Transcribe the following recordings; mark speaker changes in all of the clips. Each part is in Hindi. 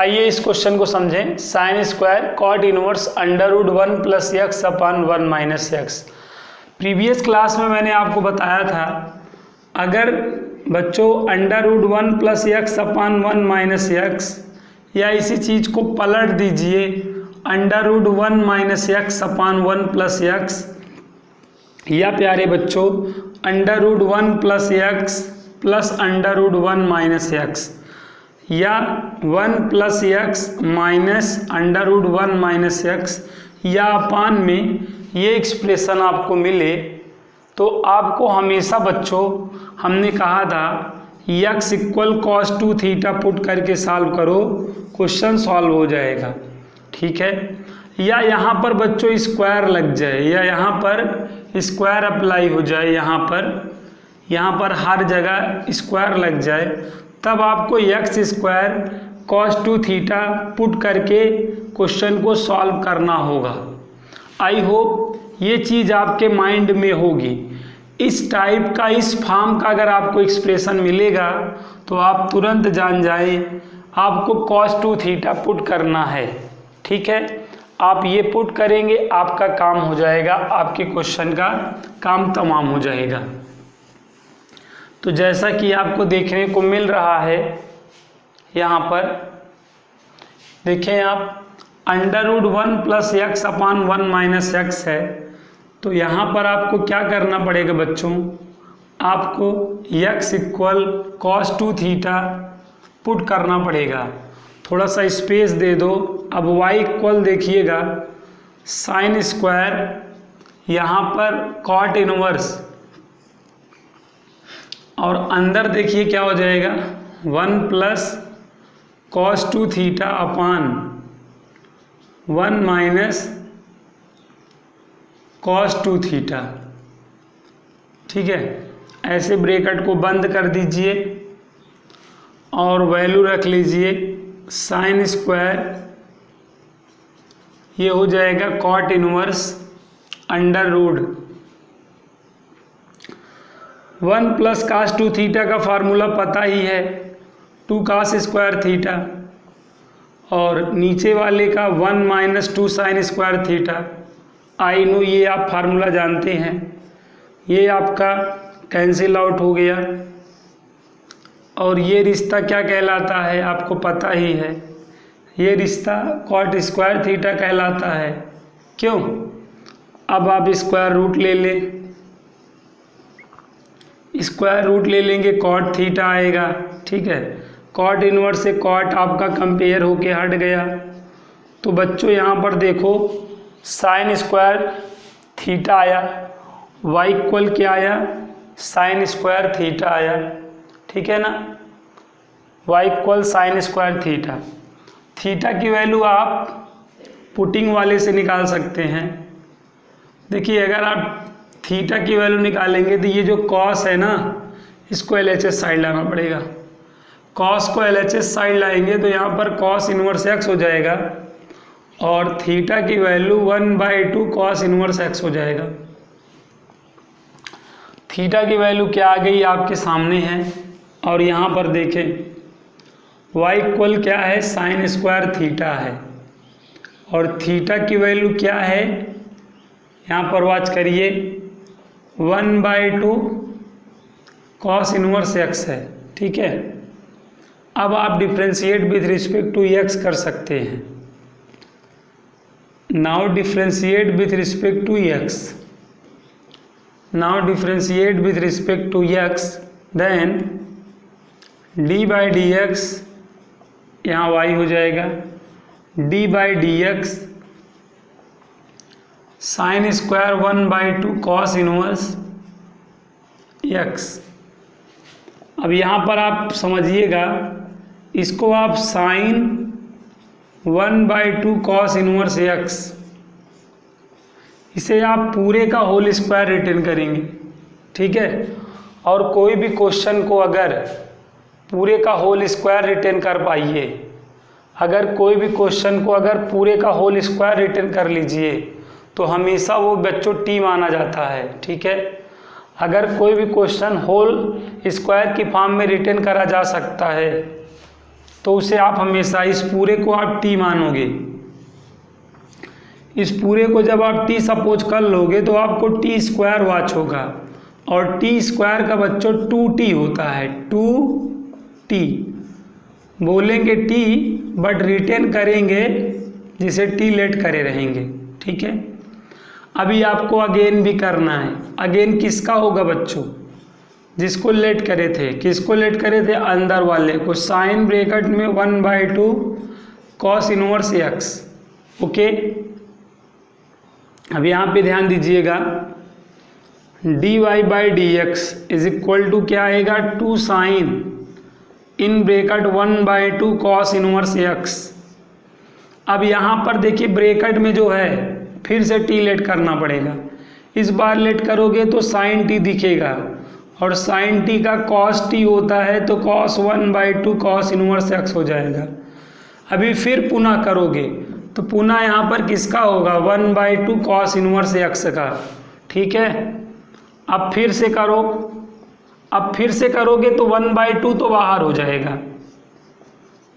Speaker 1: आइए इस क्वेश्चन को समझें। Sine square cot inverse under root 1 plus x upon 1 minus x. Previous class में मैंने आपको बताया था, अगर बच्चों under root 1 plus x upon 1 minus x या इसी चीज़ को पलट दीजिए under root 1 minus x upon 1 plus x, या प्यारे बच्चों under root 1 plus x plus under root 1 minus x, या 1 plus x minus under root 1 minus x, या अपान में ये एक्सप्रेशन आपको मिले तो आपको हमेशा बच्चों हमने कहा था x equal cos 2 theta put करके सॉल्व करो, क्वेश्चन सॉल्व हो जाएगा। ठीक है, या यहाँ पर बच्चों स्क्वायर लग जाए या यहाँ पर स्क्वायर अप्लाई हो जाए, यहाँ पर हर जगह स्क्वायर लग जाए, तब आपको x square cos 2 theta put करके क्वेश्चन को सॉल्व करना होगा। आई होप ये चीज़ आपके माइंड में होगी। इस टाइप का, इस फॉर्म का अगर आपको एक्सप्रेशन मिलेगा तो आप तुरंत जान जाएं आपको कॉस 2 थीटा पुट करना है। ठीक है, आप ये पुट करेंगे, आपका काम हो जाएगा, आपके क्वेश्चन का काम तमाम हो जाएगा। तो जैसा कि आपको देखने को मिल रहा है यहाँ पर देखें आप, under root 1 plus x upon 1 minus x है, तो यहाँ पर आपको क्या करना पड़ेगा बच्चों, आपको x equal cos 2 theta put करना पड़ेगा। थोड़ा सा स्पेस दे दो। अब y इक्वल देखिएगा साइन स्क्वायर, यहाँ पर कॉट इनवर्स, और अंदर देखिए क्या हो जाएगा 1 plus cos 2 theta upon 1 minus cos 2 theta. ठीक है, ऐसे ब्रैकेट को बंद कर दीजिए और वैल्यू रख लीजिए साइन स्क्वायर, ये हो जाएगा cot inverse under root 1 plus cos 2 theta का फार्मूला पता ही है 2 कास स्क्वायर थीटा, और नीचे वाले का 1 minus 2 sine square theta. I know ये आप फार्मूला जानते हैं, ये आपका कैंसिल आउट हो गया, और ये रिश्ता क्या कहलाता है आपको पता ही है, ये रिश्ता कॉट स्क्वायर थीटा कहलाता है। क्यों? अब आप स्क्वायर रूट ले लें, स्क्वायर रूट ले लेंगे कॉट थीटा आएगा। ठीक है, कॉट इनवर्स से कॉट आपका कंपेयर होके हट गया। तो बच्चों यहाँ पर देखो साइन स्क्वायर थीटा आया, y इक्वल क्या आया साइन स्क्वायर थीटा आया। ठीक है ना, y equal sine square theta. Theta की वैल्यू आप पुटिंग वाले से निकाल सकते हैं। देखिए अगर आप थीटा की वैल्यू निकालेंगे तो ये जो कॉस है ना, इसको LHS साइड लाना पड़ेगा। कॉस को LHS साइड लाएंगे तो यहाँ पर कॉस इनवर्स एक्स हो जाएगा, और थीटा की वैल्यू 1/2 कॉस इनवर्स एक्स हो जाएगा। थीटा की वैल्यू क्या आ गई आपके सामने है, और यहाँ पर देखें y इक्वल क्या है साइन स्क्वायर थीटा है, और थीटा की वैल्यू क्या है यहाँ पर वॉच करिए 1/2 कॉस इनवर्स एक्स है। ठीक है, अब आप differentiate with respect to x कर सकते हैं। Now differentiate with respect to X, now differentiate with respect to X, then d/dx, यहाँ y हो जाएगा d/dx sine square 1/2 cos inverse x। अब यहाँ पर आप समझिएगा, इसको आप साइन 1/2 कॉस इनवर्स x, इसे आप पूरे का होल स्क्वायर रिटर्न करेंगे। ठीक है, और कोई भी क्वेश्चन को अगर पूरे का होल स्क्वायर रिटर्न कर पाइए, अगर कोई भी क्वेश्चन को अगर पूरे का होल स्क्वायर रिटर्न कर लीजिए तो हमेशा वो बच्चों टी माना जाता है। ठीक है, अगर कोई भी क्वेश्चन होल स्क्वायर की फॉर्म में रिटर्न करा जा सकता है तो उसे आप हमेशा इस पूरे को आप टी मानोगे। इस पूरे को जब आप टी सपोज कर लोगे तो आपको टी स्क्वायर वाच होगा, और टी स्क्वायर का बच्चों 2t होता है, 2t बोलेंगे टी बट रिटेन करेंगे जिसे टी लेट करे रहेंगे। ठीक है, अभी आपको अगेन भी करना है। अगेन किसका होगा बच्चों? जिसको लेट करे थे। किसको लेट करे थे? अंदर वाले को। साइन ब्रैकेट में 1/2 कॉस इनवर्स एक्स। ओके, अब यहाँ पे ध्यान दीजिएगा, dy/dx इज इक्वल टू क्या आएगा? 2 sine in bracket 1/2 cos inverse X. अब यहाँ पर देखिए ब्रैकेट में जो है फिर से टी लेट करना पड़ेगा। इस बार लेट करोगे तो साइन टी दिखेगा, और साइन टी का कॉस टी होता है तो कॉस 1/2 कॉस इनवर्स एक्स हो जाएगा। अभी फिर पुनः करोगे तो पुनः यहाँ पर किसका होगा? 1/2 कॉस इनवर्स एक्स का। ठीक है, अब फिर से करो। अब फिर से करोगे तो 1/2 तो बाहर हो जाएगा,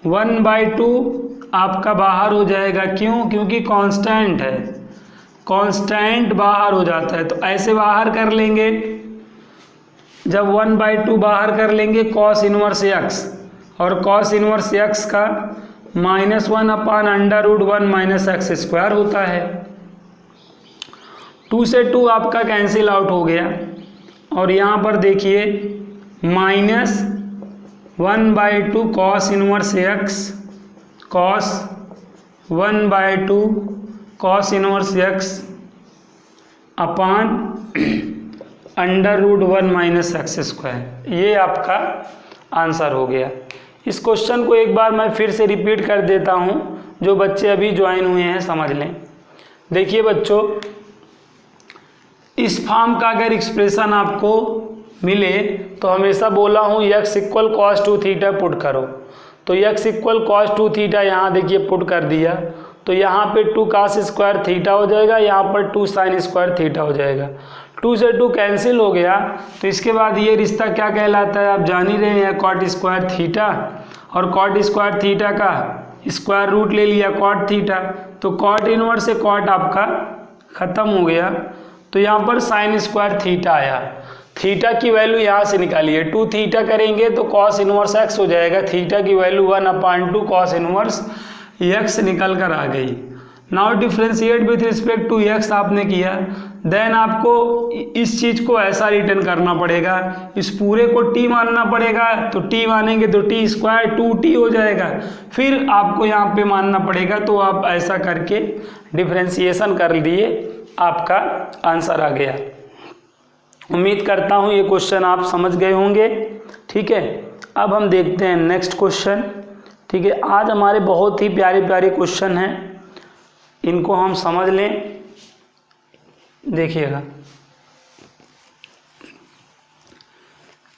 Speaker 1: 1/2 आपका बाहर हो जाएगा। क्यों? क्योंकि कांस्टेंट है, कांस्टेंट बाहर हो जाता है। तो ऐसे बाहर कर लेंगे, जब 1/2 बाहर कर लेंगे कॉस इनवर्स एक्स, और कॉस इनवर्स एक्स का -1/√1 - x² होता है। 2 से 2 आपका कैंसिल आउट हो गया, और यहाँ पर देखिए -1/2 cos inverse x, cos 1/2 cos inverse x upon √1 - x²। ये आपका आंसर हो गया। इस क्वेश्चन को एक बार मैं फिर से रिपीट कर देता हूँ, जो बच्चे अभी ज्वाइन हुए हैं समझ लें। देखिए बच्चों, इस फॉर्म का अगर एक्सप्रेशन आपको मिले तो हमेशा बोला हूँ x = cos2θ पुट करो। तो x = cos2θ यहाँ देखिए पुट कर दिया, तो यहाँ पे 2 cos² थीटा हो जाएगा, यहाँ पर 2 sin² थीटा हो जाएगा। 2 से 2 कैंसिल हो गया, तो इसके बाद ये रिश्ता क्या कहलाता है आप जान ही रहे हैं, cot² थीटा, और cot² थीटा का स्क्वायर रूट ले लिया cot थीटा, तो cot इनवर्स से cot आपका ख़त्म हो गया। तो यहाँ पर sin² थीटा आया। थीटा की वैल्यू यहाँ से निकालिए, 2 थीटा करेंगे तो cos इनवर्स x हो जाएगा। थीटा की वैल्यू 1/2 cos इनवर्स x निकल कर आ गई। Now differentiate with respect to x आपने किया, देन आपको इस चीज़ को ऐसा रिटर्न करना पड़ेगा, इस पूरे को t मानना पड़ेगा, तो t मानेंगे तो t² 2t हो जाएगा। फिर आपको यहाँ पे मानना पड़ेगा, तो आप ऐसा करके डिफ्रेंशिएशन कर दिए, आपका आंसर आ गया। उम्मीद करता हूँ ये क्वेश्चन आप समझ गए होंगे। ठीक है, अब हम देखते हैं नेक्स्ट क्वेश्चन। ठीक है, आज हमारे बहुत ही प्यारे प्यारे क्वेश्चन हैं, इनको हम समझ लें। देखिएगा,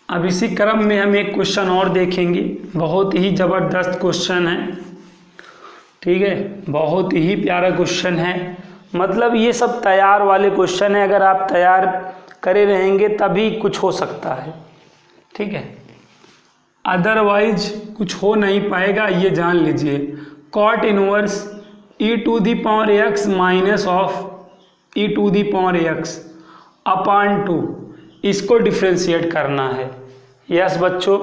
Speaker 1: अब इसी क्रम में हम एक क्वेश्चन और देखेंगे, बहुत ही ज़बरदस्त क्वेश्चन है। ठीक है, बहुत ही प्यारा क्वेश्चन है, मतलब ये सब तैयार वाले क्वेश्चन है, अगर आप तैयार करे रहेंगे तभी कुछ हो सकता है। ठीक है, अदरवाइज कुछ हो नहीं पाएगा, ये जान लीजिए। cot inverse e⁻x minus of e⁻x अपान 2, इसको डिफ्रेंशिएट करना है। यस बच्चों,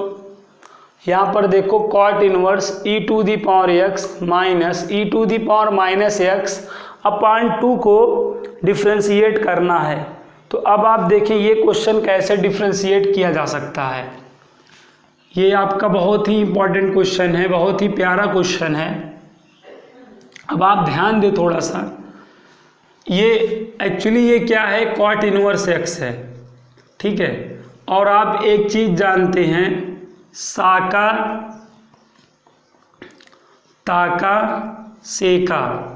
Speaker 1: यहाँ पर देखो cot inverse e⁻x minus e⁻x अपान 2 को डिफ्रेंशिएट करना है। तो अब आप देखें ये क्वेश्चन कैसे डिफ्रेंशिएट किया जा सकता है। ये आपका बहुत ही इम्पोर्टेंट क्वेश्चन है, बहुत ही प्यारा क्वेश्चन है। अब आप ध्यान दें थोड़ा सा, ये एक्चुअली ये क्या है, cot इनवर्स x है। ठीक है, और आप एक चीज़ जानते हैं, साका ताका सेका,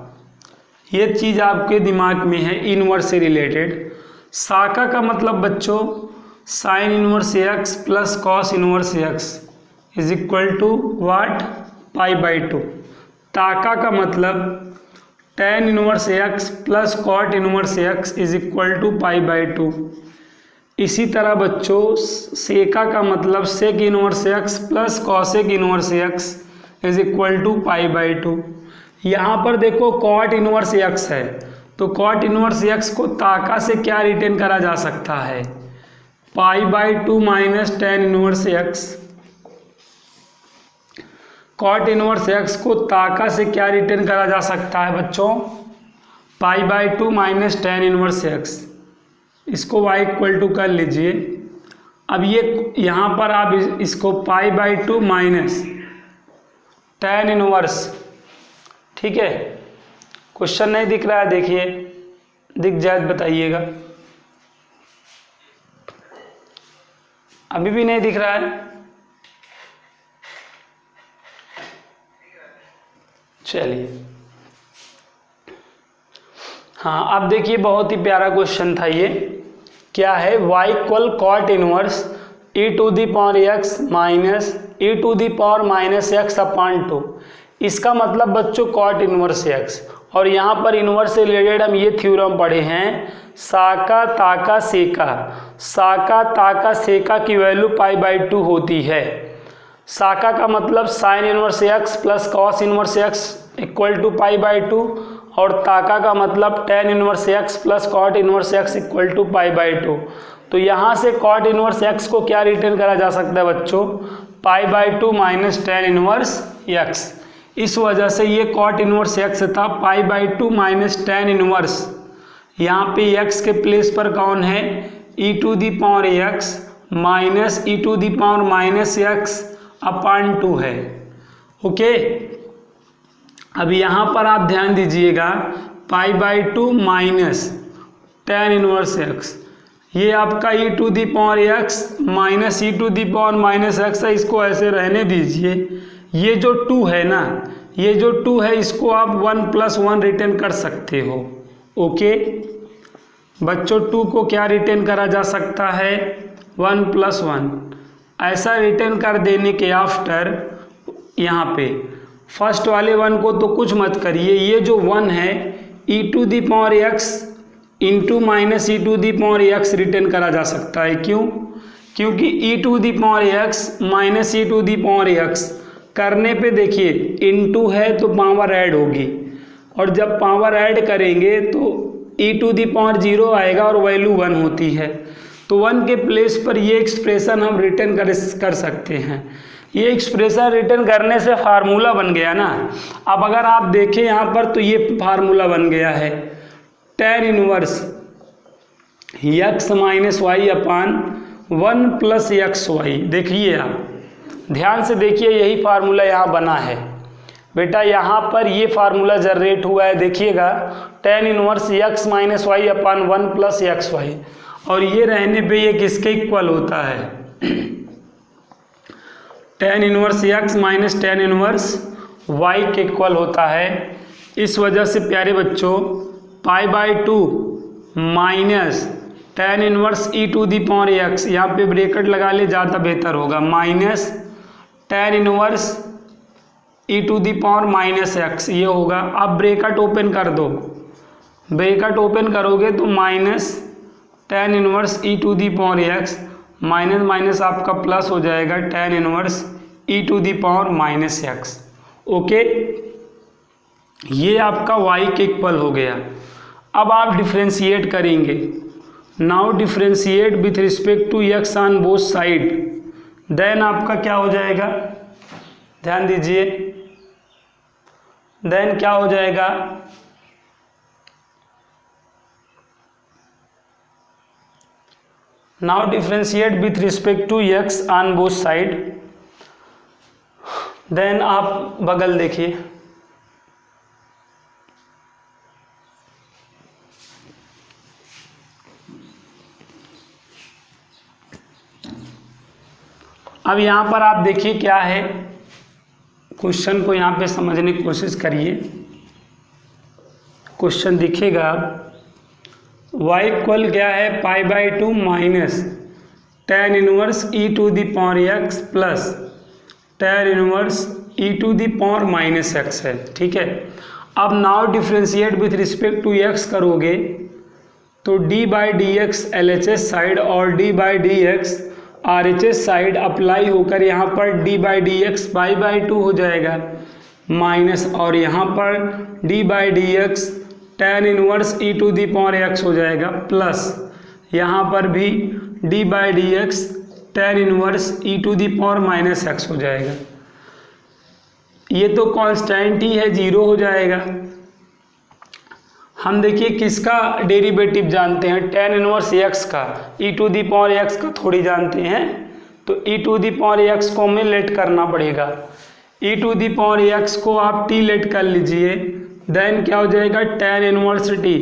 Speaker 1: ये चीज़ आपके दिमाग में है इनवर्स से रिलेटेड। साका का मतलब बच्चों sine inverse x plus cos inverse x is equal to what, π/2। ताका का मतलब tan inverse x plus cot inverse x is equal to π/2। इसी तरह बच्चों सेका का मतलब sec inverse x plus cosec inverse x is equal to pi by two. यहाँ पर देखो कॉट इनवर्स एक्स है, तो कॉट इनवर्स एक्स को ताका से क्या रिटेन करा जा सकता है, pi by two minus tan inverse X. Cot inverse x को ताका से क्या रिटेन करा जा सकता है बच्चों, pi by two minus tan inverse x. इसको y इक्वल टू कर लीजिए। अब ये यहाँ पर आप इसको पाई by two minus tan inverse, ठीक है। क्वेश्चन नहीं दिख रहा है, देखिए दिख जाए बताइएगा। अभी भी नहीं दिख रहा है, चलिए। हाँ अब देखिए बहुत ही प्यारा क्वेश्चन था ये। क्या है, y equal cot inverse e to the power x minus e to the power minus x upon two. इसका मतलब बच्चों कॉट इनवर्स x, और यहाँ पर इनवर्स से रिलेटेड हम ये थ्योरम पढ़े हैं, साका ताका सेका। साका ताका सेका की वैल्यू पाई बाई टू होती है। साका का मतलब sine inverse X plus cos inverse X equal to pi by two, और ताका का मतलब tan inverse X plus cot inverse X equal to pi by two. तो यहाँ से कॉट इनवर्स एक्स को क्या रिटेन करा जा सकता है बच्चों, pi by two minus tan inverse x. इस वजह से ये कॉट इनवर्स एक्स था, pi by two minus tan inverse. यहाँ पे एक्स के प्लेस पर कौन है, e to the power x minus e to the power minus x upon two है। ओके, अब यहाँ पर आप ध्यान दीजिएगा, pi by two minus tan inverse x, ये आपका e to the power x minus e to the power minus x है, इसको ऐसे रहने दीजिए। ये जो टू है ना, ये जो टू है इसको आप वन प्लस वन रिटेन कर सकते हो। ओके बच्चों, टू को क्या रिटेन करा जा सकता है, वन प्लस वन। ऐसा रिटेन कर देने के आफ्टर यहाँ पे फर्स्ट वाले वन को तो कुछ मत करिए, ये जो वन है e to the power x into minus e to the power x written करा जा सकता है। क्यों, क्योंकि e to the power x minus e to the power x करने पे देखिए इनटू है तो पावर ऐड होगी, और जब पावर ऐड करेंगे तो ई टू दी पावर जीरो आएगा और वैल्यू वन होती है। तो वन के प्लेस पर ये एक्सप्रेशन हम रिटर्न कर सकते हैं। ये एक्सप्रेशन रिटर्न करने से फार्मूला बन गया ना। अब अगर आप देखें यहाँ पर तो ये फार्मूला बन गया है, tan inverse X minus Y upon one plus X Y. देखिए आप ध्यान से देखिए, यही फार्मूला यहाँ बना है बेटा। यहाँ पर ये फार्मूला जनरेट हुआ है, देखिएगा, tan inverse X minus Y upon one plus X Y, और ये रहने पे ये किसके इक्वल होता है, tan inverse X minus tan inverse Y के इक्वल होता है। इस वजह से प्यारे बच्चों pi by two minus tan inverse E to the power X, यहाँ पे ब्रैकेट लगा ले ज़्यादा बेहतर होगा, minus tan inverse E to the power minus X ये होगा। अब ब्रैकेट ओपन कर दो, ब्रैकेट ओपन करोगे तो minus tan inverse E to the power x minus minus आपका प्लस हो जाएगा, tan inverse E to the power minus X. Okay, ये आपका y के इक्वल हो गया। अब आप डिफ्रेंशिएट करेंगे, now differentiate with respect to x on both side, then आपका क्या हो जाएगा, ध्यान दीजिए, देन क्या हो जाएगा, now differentiate with respect to x on both side, then आप बगल देखिए, अब यहाँ पर आप देखिए क्या है, क्वेश्चन को यहाँ पे समझने की कोशिश करिए। क्वेश्चन दिखेगा, y इक्वल क्या है, pi by two minus tan inverse E to the power x plus tan inverse E to the power minus x है, ठीक है। अब now differentiate with respect to x करोगे तो d by d x L H S side और d by d x RHS side apply होकर यहाँ पर d/dx पाई/2 हो जाएगा माइनस, और यहाँ पर d/dx tan इनवर्स e⁻x हो जाएगा प्लस, यहाँ पर भी d/dx tan इनवर्स e⁻x हो जाएगा। ये तो कांस्टेंट ही है, 0 हो जाएगा। हम देखिए किसका डेरिवेटिव जानते हैं, tan इनवर्स x का, e⁻x का थोड़ी जानते हैं, तो e⁻x को हमें लेट करना पड़ेगा। e⁻x को आप t लेट कर लीजिए, देन क्या हो जाएगा tan इनवर्स t,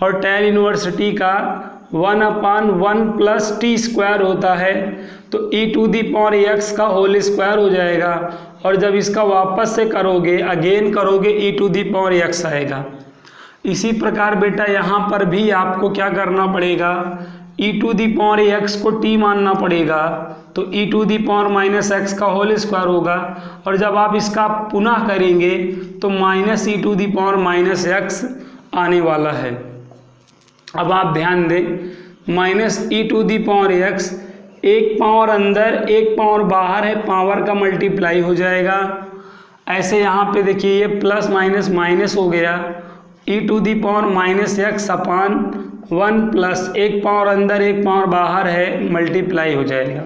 Speaker 1: और tan इनवर्स t का 1/1 प्लस टी स्क्वायर होता है, तो e⁻x का होल स्क्वायर हो जाएगा, और जब इसका वापस से करोगे, अगेन करोगे, e⁻x आएगा। इसी प्रकार बेटा यहाँ पर भी आपको क्या करना पड़ेगा, e⁻x को t मानना पड़ेगा, तो e⁻x का होल स्क्वायर होगा, और जब आप इसका पुनः करेंगे तो माइनस e⁻x आने वाला है। अब आप ध्यान दें, माइनस e⁻x, एक पावर अंदर एक पावर बाहर है, पावर का मल्टीप्लाई हो जाएगा। ऐसे यहाँ पे देखिए ये प्लस माइनस माइनस हो गया, e⁻x अपान 1 प्लस एक पावर अंदर एक पावर बाहर है, मल्टीप्लाई हो जाएगा।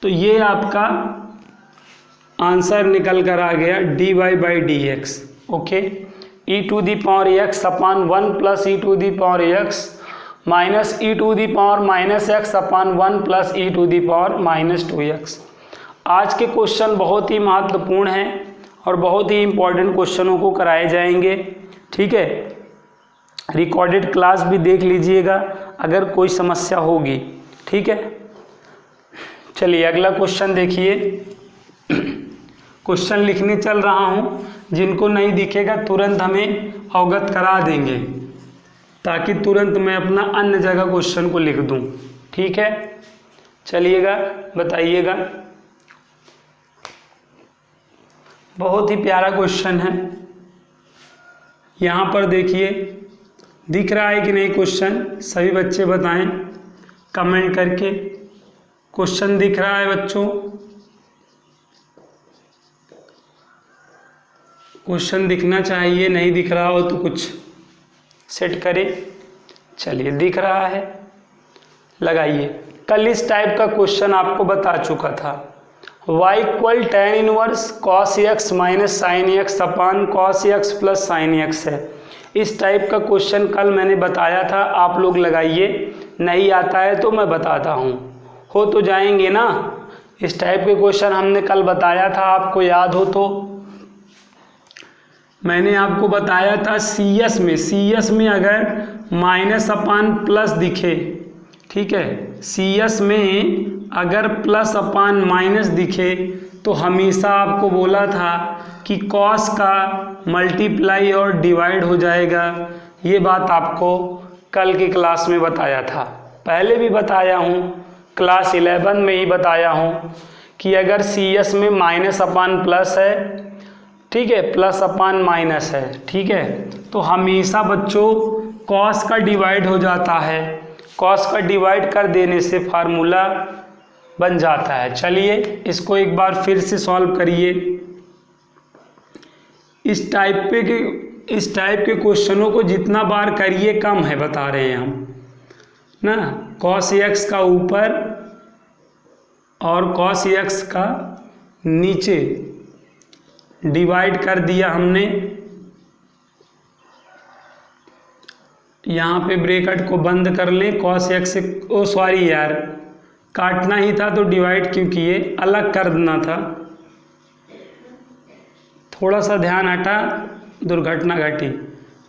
Speaker 1: तो ये आपका आंसर निकल कर आ गया dy/dx। ओके, e⁻x अपान 1 प्लस e⁻x माइनस e⁻x अपान 1 प्लस e⁻2x। आज के क्वेश्चन बहुत ही महत्वपूर्ण हैं और बहुत ही इम्पोर्टेंट क्वेश्चनों को कराए जाएंगे, ठीक है। रिकॉर्डेड क्लास भी देख लीजिएगा अगर कोई समस्या होगी, ठीक है। चलिए अगला क्वेश्चन देखिए। क्वेश्चन लिखने चल रहा हूँ, जिनको नहीं दिखेगा तुरंत हमें अवगत करा देंगे, ताकि तुरंत मैं अपना अन्य जगह क्वेश्चन को लिख दूं, ठीक है। चलिएगा बताइएगा। बहुत ही प्यारा क्वेश्चन है। यहाँ पर देखिए, दिख रहा है कि नहीं क्वेश्चन, सभी बच्चे बताएं कमेंट करके। क्वेश्चन दिख रहा है बच्चों? क्वेश्चन दिखना चाहिए, नहीं दिख रहा हो तो कुछ सेट करें। चलिए दिख रहा है, लगाइए। कल इस टाइप का क्वेश्चन आपको बता चुका था, y equal tan inverse cos x minus sine x upon cos x plus sine x है। इस टाइप का क्वेश्चन कल मैंने बताया था, आप लोग लगाइए। नहीं आता है तो मैं बताता हूँ, हो तो जाएंगे ना। इस टाइप के क्वेश्चन हमने कल बताया था, आपको याद हो तो। मैंने आपको बताया था CS में अगर माइनस अपान प्लस दिखे, ठीक है, CS में अगर प्लस अपान माइनस दिखे तो हमेशा आपको बोला था कि कॉस का मल्टीप्लाई और डिवाइड हो जाएगा। ये बात आपको कल की क्लास में बताया था, पहले भी बताया हूँ, क्लास 11 में ही बताया हूँ कि अगर CS में माइनस अपान प्लस है, ठीक है, प्लस अपान माइनस है, ठीक है, तो हमेशा बच्चों कॉस का डिवाइड हो जाता है। कॉस का डिवाइड कर देने से फार्मूला बन जाता है। चलिए इसको एक बार फिर से सॉल्व करिए। इस टाइप के क्वेश्चनों को जितना बार करिए कम है, बता रहे हैं हम ना। cos x का ऊपर और cos x का नीचे डिवाइड कर दिया हमने। यहाँ पे ब्रैकेट को बंद कर लें, cos x से, ओ सॉरी यार, काटना ही था तो डिवाइड क्यों किए, अलग कर देना था। थोड़ा सा ध्यान हटा, दुर्घटना घटी।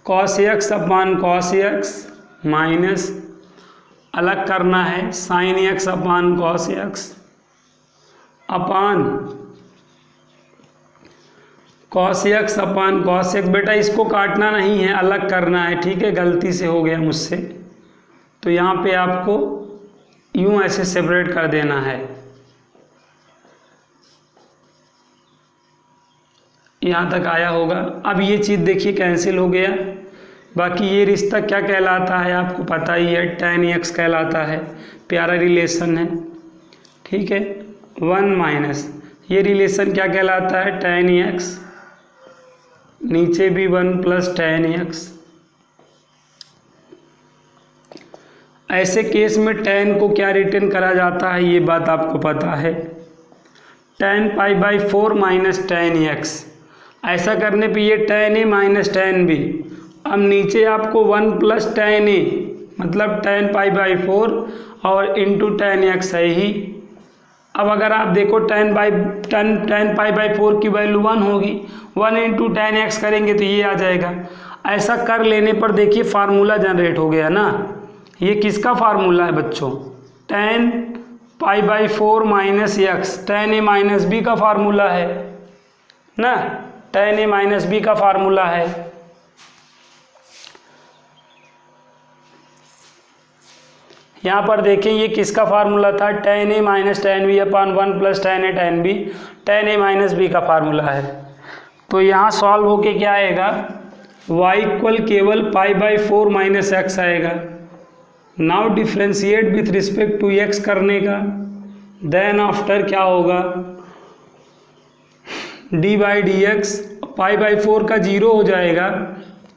Speaker 1: cos x upon cos x minus अलग करना है sin x upon cos x upon cos x upon cos x। बेटा इसको काटना नहीं है, अलग करना है, ठीक है, गलती से हो गया मुझसे। तो यहाँ पे आपको यूं ऐसे सेपरेट कर देना है। यहाँ तक आया होगा। अब ये चीज़ देखिए कैंसिल हो गया। बाकी ये रिश्ता क्या कहलाता है आपको पता ही है, tan x कहलाता है। प्यारा रिलेशन है। ठीक है, 1 माइनस, ये रिलेशन क्या कहलाता है, tan x, नीचे भी 1 प्लस tan x। ऐसे केस में tan को क्या रिटर्न करा जाता है, ये बात आपको पता है, tan π/4 माइनस tan x। ऐसा करने पे ये tan a minus tan b, अब नीचे आपको 1 प्लस tan a मतलब tan π/4 और इंटू tan x है ही। अब अगर आप देखो tan π/4 की वैल्यू 1 होगी, 1 इंटू tan x करेंगे तो ये आ जाएगा। ऐसा कर लेने पर देखिए फार्मूला जनरेट हो गया ना। ये किसका फार्मूला है बच्चों, tan π/4 minus x, tan a minus b का फार्मूला है ना, tan a माइनस बी का फार्मूला है। यहाँ पर देखें ये किसका फार्मूला था, tan a minus tan b upon 1 plus tan a tan b, tan a minus b का फार्मूला है। तो यहाँ सॉल्व होके क्या आएगा, y इक्वल केवल π/4 माइनस एक्स आएगा। Now differentiate with respect to x करने का, देन आफ्टर क्या होगा, d/dx, π/4 का 0 हो जाएगा,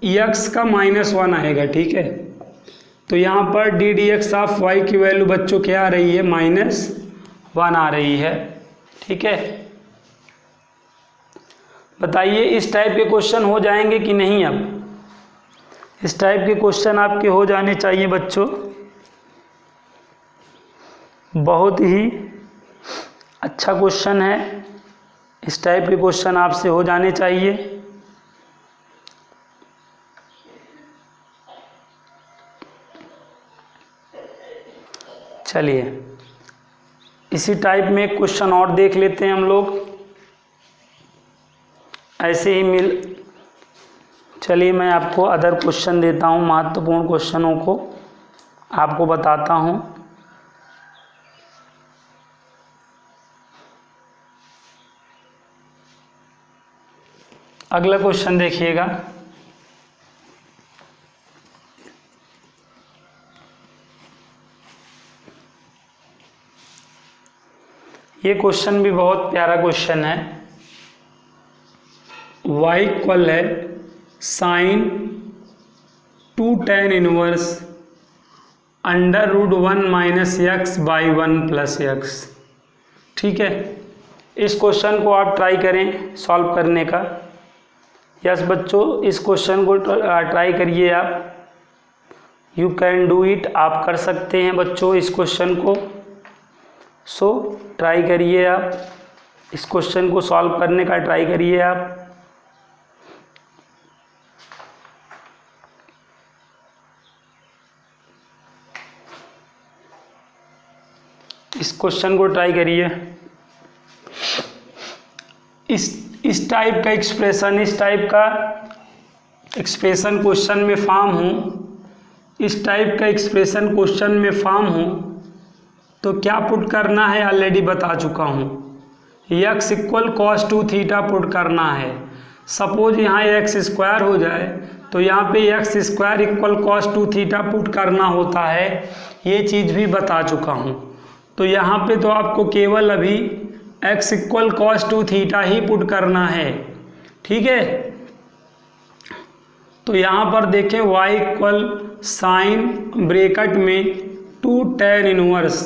Speaker 1: x का -1 आएगा। ठीक है, तो यहाँ पर ddx ऑफ y की वैल्यू बच्चों क्या आ रही है, -1 आ रही है। ठीक है, बताइए इस टाइप के क्वेश्चन हो जाएंगे कि नहीं। अब इस टाइप के क्वेश्चन आपके हो जाने चाहिए बच्चों, बहुत ही अच्छा क्वेश्चन है, इस टाइप के क्वेश्चन आपसे हो जाने चाहिए। चलिए इसी टाइप में एक क्वेश्चन और देख लेते हैं हम लोग, ऐसे ही चलिए मैं आपको अदर क्वेश्चन देता हूँ, महत्वपूर्ण क्वेश्चनों को आपको बताता हूँ। अगला क्वेश्चन देखिएगा, ये क्वेश्चन भी बहुत प्यारा क्वेश्चन है। y इक्वल है sine 2 tan inverse √1 minus x by 1 plus x. ठीक है, इस क्वेश्चन को आप ट्राई करें सॉल्व करने का। यस बच्चों, इस क्वेश्चन को ट्राई करिए आप, यू कैन डू इट, आप कर सकते हैं बच्चों इस क्वेश्चन को। सो ट्राई करिए आप, इस क्वेश्चन को सॉल्व करने का ट्राई करिए आप। इस क्वेश्चन को ट्राई करिए। इस टाइप का एक्सप्रेशन, इस टाइप का एक्सप्रेशन क्वेश्चन में फॉर्म हूँ, इस टाइप का एक्सप्रेशन क्वेश्चन में फॉर्म हूँ तो क्या पुट करना है, ऑलरेडी बता चुका हूँ। x equal cos 2 theta put करना है। सपोज यहाँ x स्क्वायर हो जाए तो यहाँ पे x square equal cos 2 theta put करना होता है, ये चीज़ भी बता चुका हूँ। तो यहाँ पे तो आपको केवल अभी x इक्वल cos 2 थीटा ही पुट करना है। ठीक है, तो यहाँ पर देखें y इक्वल साइन ब्रैकेट में 2 tan inverse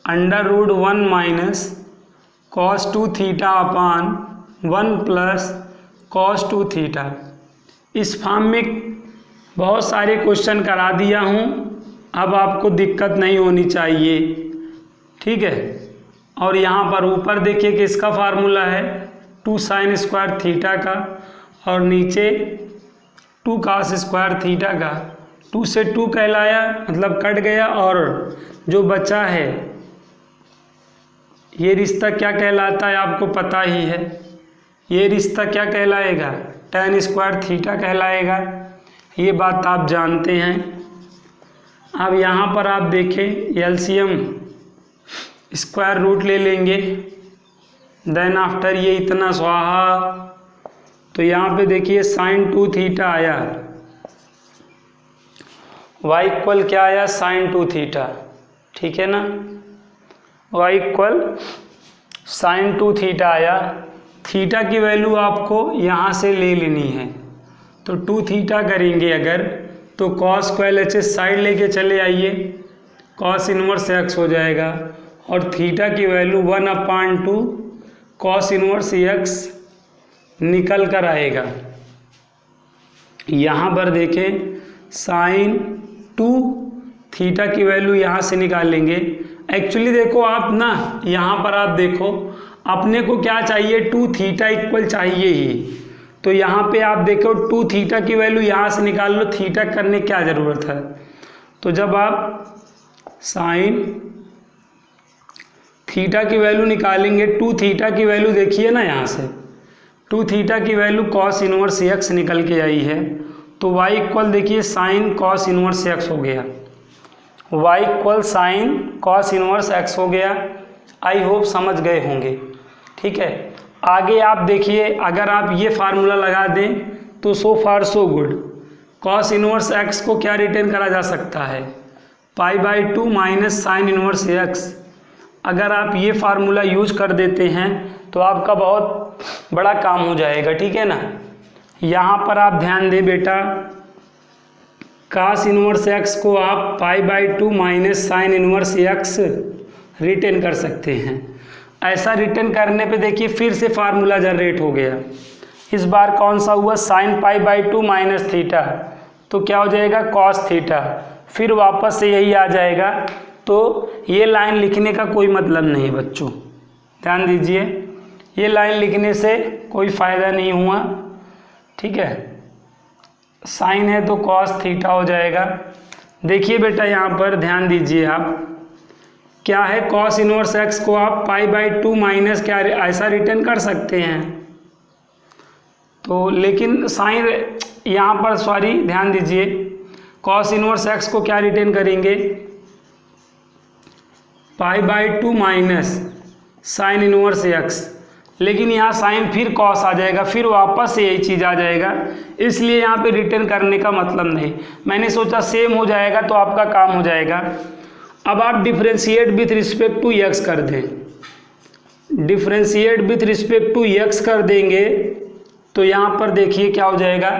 Speaker 1: √1 minus cos 2 theta upon 1 plus cos 2 theta. इस फॉर्म में बहुत सारे क्वेश्चन करा दिया हूँ, अब आपको दिक्कत नहीं होनी चाहिए। ठीक है, और यहाँ पर ऊपर देखिए किसका फार्मूला है, 2 sin स्क्वायर थीटा का, और नीचे 2 cos स्क्वायर थीटा का। 2 से 2 कहलाया मतलब कट गया, और जो बचा है ये रिश्ता क्या कहलाता है आपको पता ही है। ये रिश्ता क्या कहलाएगा, tan स्क्वायर थीटा कहलाएगा, ये बात आप जानते हैं। अब यहाँ पर आप देखें एलसीएम स्क्वायर रूट ले लेंगे, देन आफ्टर ये इतना स्वाहा, तो यहाँ पे देखिए sin 2 थीटा आया, y इक्वल क्या आया sin 2 थीटा। ठीक है ना, y इक्वल साइन 2 थीटा आया। थीटा की वैल्यू आपको यहाँ से ले लेनी है, तो 2 थीटा करेंगे अगर, तो कॉस स्क्वायर एच साइड लेके चले आइए, कॉस इनवर्स एक्स हो जाएगा, और थीटा की वैल्यू 1/2 कॉस इनवर्स एक्स निकल कर आएगा। यहाँ पर देखें साइन 2 थीटा की वैल्यू यहाँ से निकालेंगे। एक्चुअली देखो आप ना, यहाँ पर आप देखो अपने को क्या चाहिए, 2 थीटा इक्वल चाहिए ही, तो यहाँ पे आप देखो 2 थीटा की वैल्यू यहाँ से निकाल लो, थीटा करने की क्या ज़रूरत है। तो जब आप साइन थीटा की वैल्यू निकालेंगे, 2 थीटा की वैल्यू देखिए ना, यहाँ से 2 थीटा की वैल्यू कॉस इनवर्स एक्स निकल के आई है, तो y इक्वल देखिए साइन कॉस इनवर्स एक्स हो गया, y equal sine cos inverse x हो गया। आई होप समझ गए होंगे, ठीक है। आगे आप देखिए, अगर आप ये फार्मूला लगा दें तो so far so good. Cos inverse x को क्या रिटेन करा जा सकता है, π/2 माइनस साइन इनवर्स एक्स। अगर आप ये फार्मूला यूज कर देते हैं तो आपका बहुत बड़ा काम हो जाएगा, ठीक है ना। यहाँ पर आप ध्यान दें बेटा, कॉस इनवर्स एक्स को आप π/2 minus sine inverse x written कर सकते हैं। ऐसा रिटर्न करने पे देखिए फिर से फार्मूला जनरेट हो गया। इस बार कौन सा हुआ, साइन π/2 माइनस थीटा, तो क्या हो जाएगा कॉस थीटा, फिर वापस से यही आ जाएगा। तो ये लाइन लिखने का कोई मतलब नहीं बच्चों, ध्यान दीजिए, ये लाइन लिखने से कोई फ़ायदा नहीं हुआ, ठीक है। साइन है तो कॉस थीटा हो जाएगा। देखिए बेटा यहाँ पर ध्यान दीजिए, आप क्या है, कॉस इनवर्स एक्स को आप π/2 माइनस क्या ऐसा रिटर्न कर सकते हैं, तो लेकिन साइन यहाँ पर सॉरी ध्यान दीजिए, कॉस इनवर्स एक्स को क्या रिटर्न करेंगे, π/2 माइनस साइन इनवर्स एक्स, लेकिन यहाँ साइन फिर कॉस आ जाएगा, फिर वापस से यही चीज़ आ जाएगा, इसलिए यहाँ पे रिटर्न करने का मतलब नहीं। मैंने सोचा सेम हो जाएगा तो आपका काम हो जाएगा। अब आप differentiate with respect to x कर दें, differentiate with respect to x कर देंगे तो यहाँ पर देखिए क्या हो जाएगा,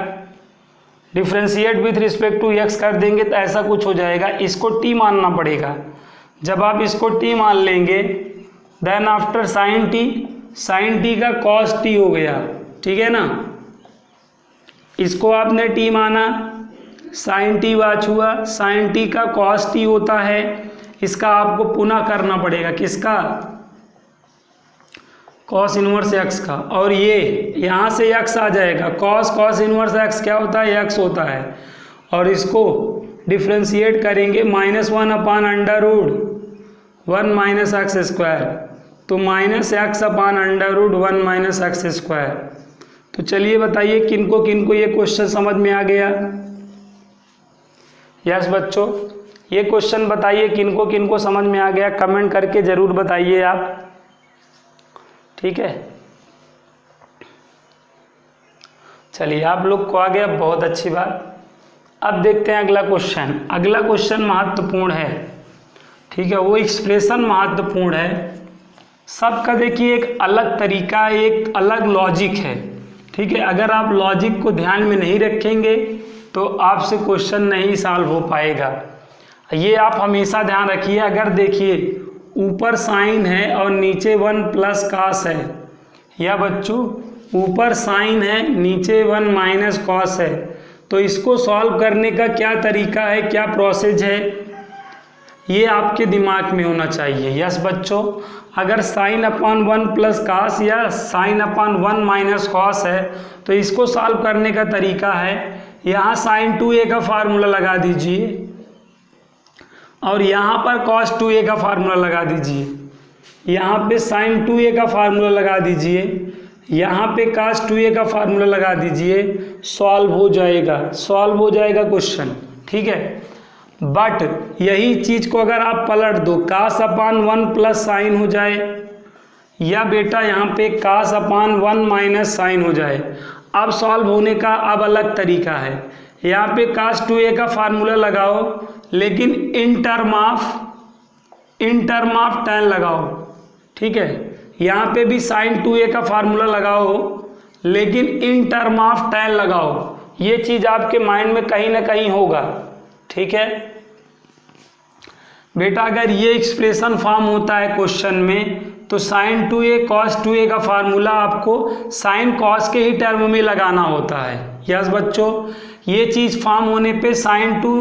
Speaker 1: differentiate with respect to x कर देंगे तो ऐसा कुछ हो जाएगा, इसको टी मानना पड़ेगा। जब आप इसको टी मान लेंगे, देन आफ्टर साइन टी का कॉस टी हो गया, ठीक है ना। इसको आपने टी माना, साइन टी वाच हुआ, साइन टी का कॉस टी होता है, इसका आपको पुनः करना पड़ेगा, किसका, कॉस इनवर्स एक्स का, और ये यहाँ से एक्स आ जाएगा, कॉस इनवर्स एक्स क्या होता है, एक्स होता है, और इसको डिफ्रेंशिएट करेंगे -1/√1 माइनस एक्स स्क्वायर, तो -x/√1 माइनस एक्स स्क्वायर। तो चलिए बताइए किनको किनको ये क्वेश्चन समझ में आ गया। यस बच्चों, ये क्वेश्चन बताइए किनको किनको समझ में आ गया, कमेंट करके ज़रूर बताइए आप, ठीक है। चलिए आप लोग को आ गया, बहुत अच्छी बात। अब देखते हैं अगला क्वेश्चन। अगला क्वेश्चन महत्वपूर्ण है, ठीक है, वो एक्सप्रेशन महत्वपूर्ण है। सबका देखिए एक अलग तरीका, एक अलग लॉजिक है, ठीक है। अगर आप लॉजिक को ध्यान में नहीं रखेंगे तो आपसे क्वेश्चन नहीं सॉल्व हो पाएगा, ये आप हमेशा ध्यान रखिए। अगर देखिए ऊपर साइन है और नीचे 1 प्लस कॉस है, या बच्चों ऊपर साइन है नीचे 1 माइनस कॉस है, तो इसको सॉल्व करने का क्या तरीका है, क्या प्रोसेस है, ये आपके दिमाग में होना चाहिए। यस बच्चों, अगर sin/1 प्लस कॉस या sin/1 माइनस कॉस है तो इसको सॉल्व करने का तरीका है, यहाँ sin 2a का फार्मूला लगा दीजिए और यहाँ पर cos 2a का फार्मूला लगा दीजिए, यहाँ पे sin 2a का फार्मूला लगा दीजिए, यहाँ पे cos 2a का फार्मूला लगा दीजिए, सॉल्व हो जाएगा क्वेश्चन, ठीक है। बट यही चीज़ को अगर आप पलट दो, cos/1 प्लस साइन हो जाए, या बेटा यहाँ पे cos/1 माइनस साइन हो जाए। अब सॉल्व होने का अब अलग तरीका है, यहाँ पे cos 2a का फार्मूला लगाओ, लेकिन इन term of in term of tan लगाओ, ठीक है। यहाँ पे भी sin 2a का फार्मूला लगाओ, लेकिन इन टर्म ऑफ tan लगाओ। ये चीज़ आपके माइंड में कहीं ना कहीं होगा, ठीक है बेटा। अगर ये एक्सप्रेशन फॉर्म होता है क्वेश्चन में, तो sin 2a cos 2a का फार्मूला आपको sin cos के ही टर्म में लगाना होता है। यस बच्चों, ये चीज़ फॉर्म होने पे sin 2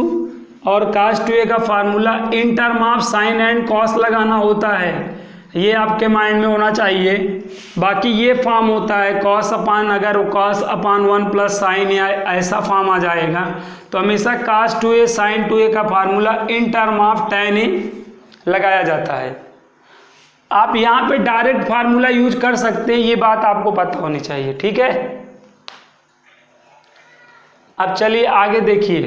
Speaker 1: और cos 2a का formula in term of sin and cos लगाना होता है। ये आपके माइंड में होना चाहिए। बाकी ये फॉर्म होता है cos अपान, अगर cos अपान 1 प्लस साइन या ऐसा फॉर्म आ जाएगा, तो हमेशा cos 2a sin 2a का formula in term of tan a लगाया जाता है। आप यहाँ पे डायरेक्ट फार्मूला यूज कर सकते हैं, ये बात आपको पता होनी चाहिए, ठीक है। अब चलिए आगे देखिए।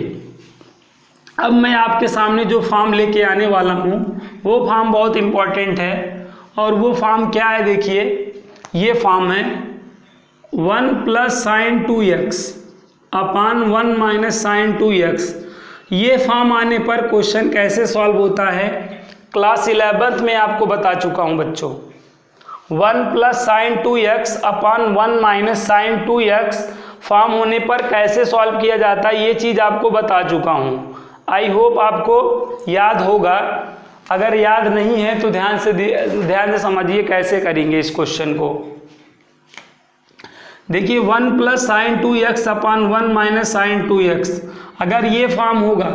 Speaker 1: अब मैं आपके सामने जो फॉर्म लेके आने वाला हूँ वो फॉर्म बहुत इम्पोर्टेंट है। और वो फॉर्म क्या है, देखिए ये फॉर्म है 1 प्लस साइन 2x अपान 1 माइनस साइन 2x। ये फॉर्म आने पर क्वेश्चन कैसे सॉल्व होता है क्लास 11th में आपको बता चुका हूँ बच्चों। 1 प्लस साइन 2x अपान 1 माइनस साइन 2x फॉर्म होने पर कैसे सॉल्व किया जाता है, ये चीज़ आपको बता चुका हूँ। आई होप आपको याद होगा। अगर याद नहीं है तो ध्यान से समझिए कैसे करेंगे इस क्वेश्चन को। देखिए 1 प्लस साइन 2x अपान 1 माइनस साइन 2x, अगर ये फॉर्म होगा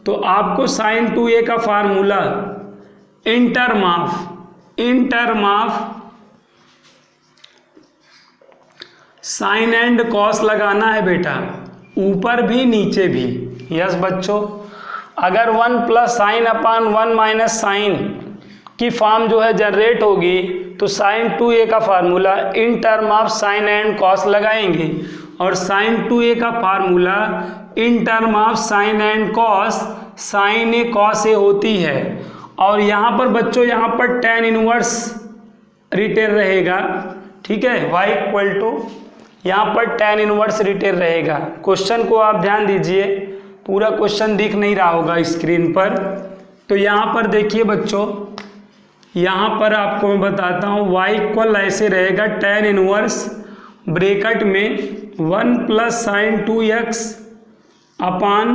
Speaker 1: तो आपको साइन 2a का formula in term of sine and cos लगाना है बेटा, ऊपर भी नीचे भी। यस बच्चों, अगर 1 plus sine upon 1 minus sine की फॉर्म जो है जनरेट होगी, तो साइन 2a का formula in term of sine and cos लगाएंगे, और साइन 2a का formula in term of sine and cos sine a cos a होती है। और यहाँ पर बच्चों, यहाँ पर tan इनवर्स रिटेन रहेगा, ठीक है। y इक्वल टू यहाँ पर tan इनवर्स रिटेन रहेगा। क्वेश्चन को आप ध्यान दीजिए, पूरा क्वेश्चन दिख नहीं रहा होगा स्क्रीन पर। तो यहाँ पर देखिए बच्चों, यहाँ पर आपको मैं बताता हूँ y इक्वल ऐसे रहेगा tan इनवर्स ब्रैकेट में 1 प्लस साइन 2x अपान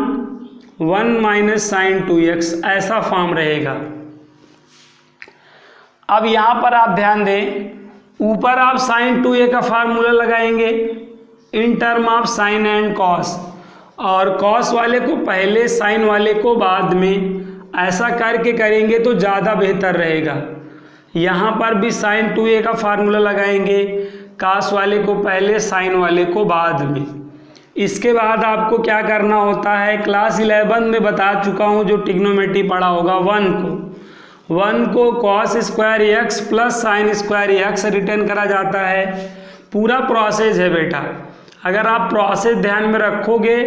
Speaker 1: 1 माइनस साइन 2x, ऐसा फॉर्म रहेगा। अब यहाँ पर आप ध्यान दें, ऊपर आप साइन 2a का फार्मूला लगाएंगे इन term of sine and cos, और कॉस वाले को पहले साइन वाले को बाद में, ऐसा करके करेंगे तो ज़्यादा बेहतर रहेगा। यहाँ पर भी साइन 2a का फार्मूला लगाएंगे, कॉस वाले को पहले साइन वाले को बाद में। इसके बाद आपको क्या करना होता है, क्लास 11 में बता चुका हूँ, जो ट्रिग्नोमेट्री पढ़ा होगा, 1 को cos square x plus sine square x return करा जाता है। पूरा प्रोसेस है बेटा, अगर आप प्रोसेस ध्यान में रखोगे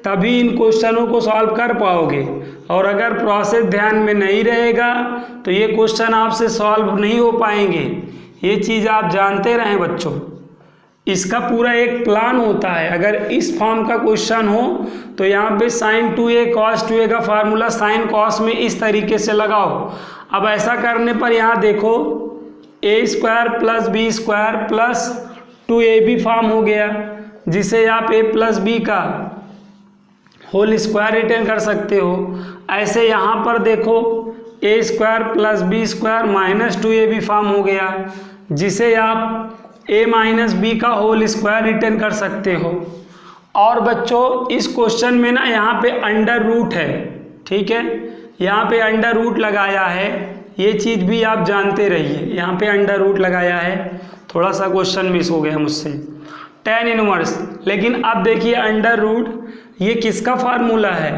Speaker 1: तभी इन क्वेश्चनों को सॉल्व कर पाओगे, और अगर प्रोसेस ध्यान में नहीं रहेगा तो ये क्वेश्चन आपसे सॉल्व नहीं हो पाएंगे। ये चीज़ आप जानते रहें बच्चों, इसका पूरा एक प्लान होता है। अगर इस फॉर्म का क्वेश्चन हो तो यहाँ पे साइन 2a कॉस 2a का फार्मूला साइन कॉस में इस तरीके से लगाओ। अब ऐसा करने पर यहाँ देखो a square plus b square plus 2ab form हो गया, जिसे आप a प्लस बी का होल स्क्वायर रिटर्न कर सकते हो। ऐसे यहाँ पर देखो a square plus b square minus 2ab form हो गया, जिसे आप a माइनस बी का होल स्क्वायर रिटर्न कर सकते हो। और बच्चों इस क्वेश्चन में ना यहाँ पे अंडर रूट है, ठीक है, यहाँ पे अंडर रूट लगाया है, ये चीज़ भी आप जानते रहिए। यहाँ पे अंडर रूट लगाया है, थोड़ा सा क्वेश्चन मिस हो गया मुझसे, tan इनवर्स। लेकिन अब देखिए अंडर रूट ये किसका फार्मूला है,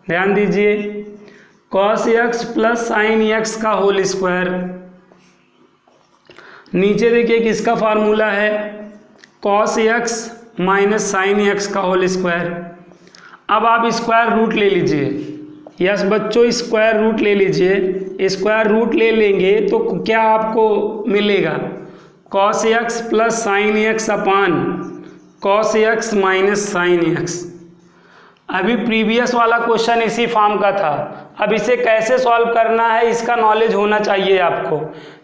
Speaker 1: ध्यान दीजिए, cos x plus sine x का होल स्क्वायर। नीचे देखिए किसका फार्मूला है, cos x minus sine x का होल स्क्वायर। अब आप स्क्वायर रूट ले लीजिए। यस बच्चों, स्क्वायर रूट ले लीजिए। स्क्वायर रूट ले लेंगे तो क्या आपको मिलेगा, cos x plus sine x upon cos x minus sine x। अभी प्रीवियस वाला क्वेश्चन इसी फॉर्म का था, अब इसे कैसे सॉल्व करना है इसका नॉलेज होना चाहिए आपको।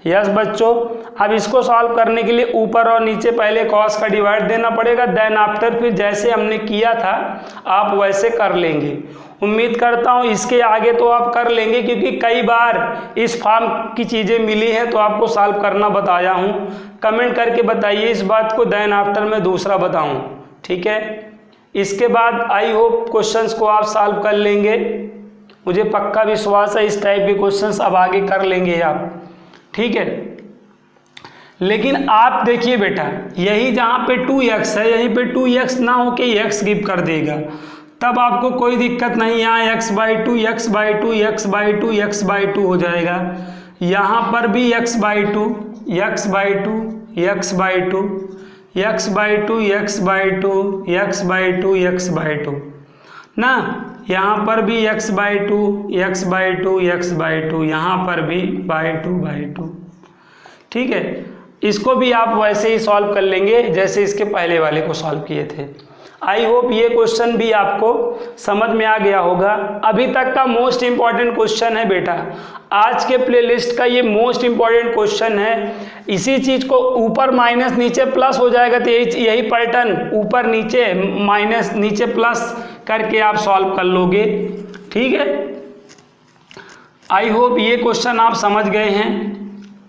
Speaker 1: यस बच्चों, अब इसको सॉल्व करने के लिए ऊपर और नीचे पहले कॉस का डिवाइड देना पड़ेगा, देन आफ्टर फिर जैसे हमने किया था आप वैसे कर लेंगे। उम्मीद करता हूँ इसके आगे तो आप कर लेंगे, क्योंकि कई बार इस फॉर्म की चीज़ें मिली हैं तो आपको सॉल्व करना बताया हूँ। कमेंट करके बताइए इस बात को, देन आफ्टर मैं दूसरा बताऊँ, ठीक है। इसके बाद आई होप क्वेश्चंस को आप सॉल्व कर लेंगे, मुझे पक्का विश्वास है इस टाइप के क्वेश्चंस अब आगे कर लेंगे आप, ठीक है। लेकिन आप देखिए बेटा, यही जहाँ पे 2x है यहीं पे 2x ना हो के x गिव कर देगा, तब आपको कोई दिक्कत नहीं, यहाँ x/2 x/2 x/2 x/2 हो जाएगा। यहाँ पर भी x/2 x/2 x/2 x/2 x/2 x/2 x/2 ना, यहाँ पर भी x/2 x/2 x/2, यहाँ पर भी /2 ठीक है। इसको भी आप वैसे ही सॉल्व कर लेंगे जैसे इसके पहले वाले को सॉल्व किए थे। आई होप ये क्वेश्चन भी आपको समझ में आ गया होगा। अभी तक का मोस्ट इम्पॉर्टेंट क्वेश्चन है बेटा, आज के प्लेलिस्ट का ये मोस्ट इम्पॉर्टेंट क्वेश्चन है। इसी चीज़ को ऊपर माइनस नीचे प्लस हो जाएगा, तो यही पैटर्न ऊपर नीचे माइनस नीचे प्लस करके आप सॉल्व कर लोगे, ठीक है। आई होप ये क्वेश्चन आप समझ गए हैं।